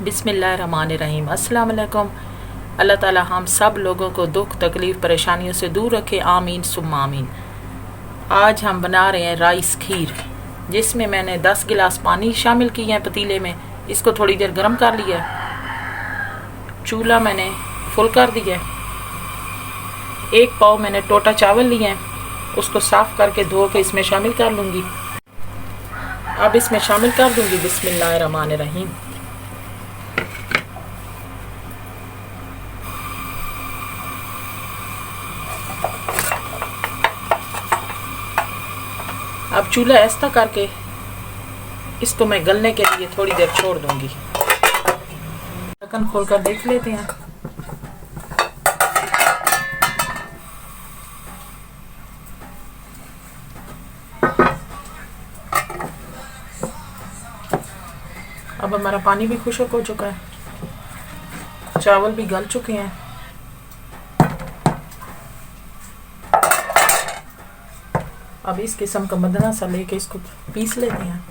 बिस्मिल्लाहिर्रहमानिर्रहीम। अस्सलाम वालेकुम। अल्लाह ताला हम सब लोगों को दुख तकलीफ़ परेशानियों से दूर रखे, आमीन सुम्मा आमीन। आज हम बना रहे हैं राइस खीर, जिसमें मैंने 10 गिलास पानी शामिल किया है पतीले में। इसको थोड़ी देर गर्म कर लिया है। चूल्हा मैंने फुल कर दिया है। 1 पाव मैंने टोटा चावल लिए हैं, उसको साफ़ करके धो के इसमें शामिल कर लूँगी। अब इसमें शामिल कर दूँगी बिस्मिल्लाहिर्रहमानिर्रहीम। अब चूल्हा ऐसा करके इसको मैं गलने के लिए थोड़ी देर छोड़ दूंगी। ढक्कन खोलकर देख लेते हैं। अब हमारा पानी भी खुश्क हो चुका है, चावल भी गल चुके हैं। अब इस किस्म का मदना सा लेके इसको पीस लेते हैं।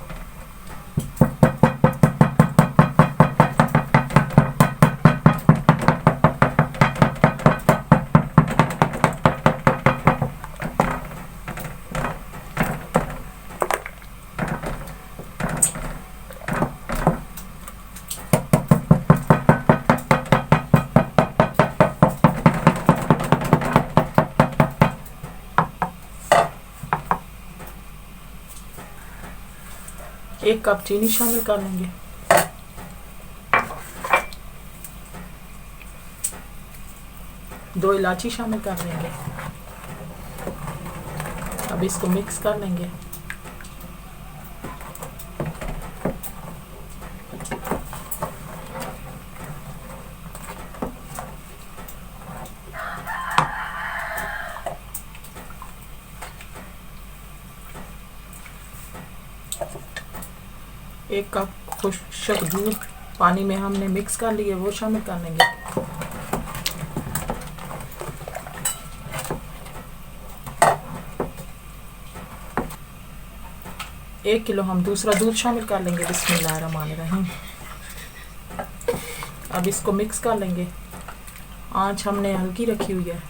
एक कप चीनी शामिल कर लेंगे। दो इलायची शामिल कर लेंगे। अब इसको मिक्स कर लेंगे। एक कप खुश्क दूध पानी में हमने मिक्स कर लिए, वो शामिल कर लेंगे। एक किलो हम दूसरा दूध शामिल कर लेंगे बिस्मिल्लाहिर्रहमानिर्रहीम। अब इसको मिक्स कर लेंगे। आंच हमने हल्की रखी हुई है।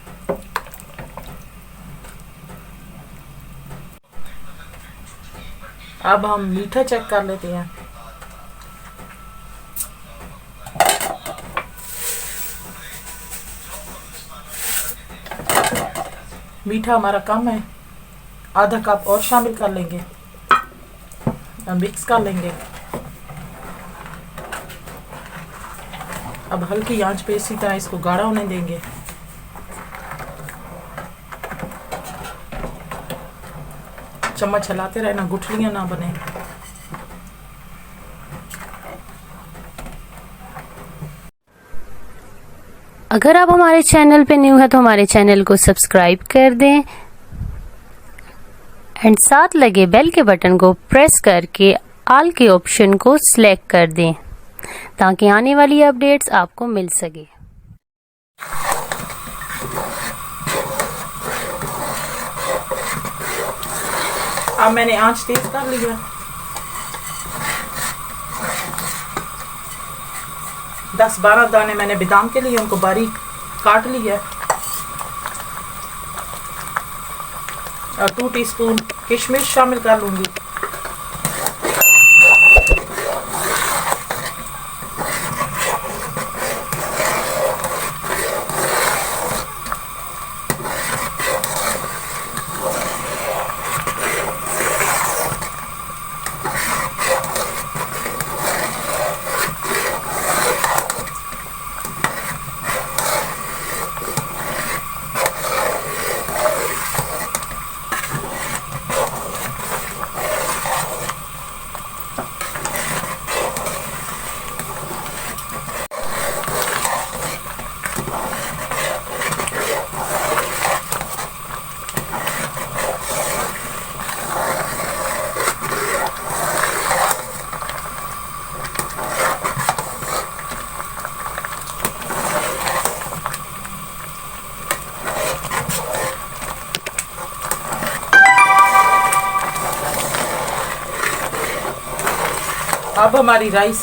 अब हम मीठा चेक कर लेते हैं। मीठा हमारा कम है, आधा कप और शामिल कर लेंगे। मिक्स कर लेंगे। अब हल्की आंच पे इसी तरह इसको गाढ़ा होने देंगे। चम्मच चलाते रहना, गुठलियां ना बने। अगर आप हमारे चैनल पे न्यू है तो हमारे चैनल को सब्सक्राइब कर दें एंड साथ लगे बेल के बटन को प्रेस करके ऑल के ऑप्शन को सिलेक्ट कर दें ताकि आने वाली अपडेट्स आपको मिल सके। अब मैंने आंच तेज कर लिया। 10-12 दाने मैंने बादाम के लिए उनको बारीक काट लिया और 2 टीस्पून किशमिश शामिल कर लूंगी। अब हमारी राइस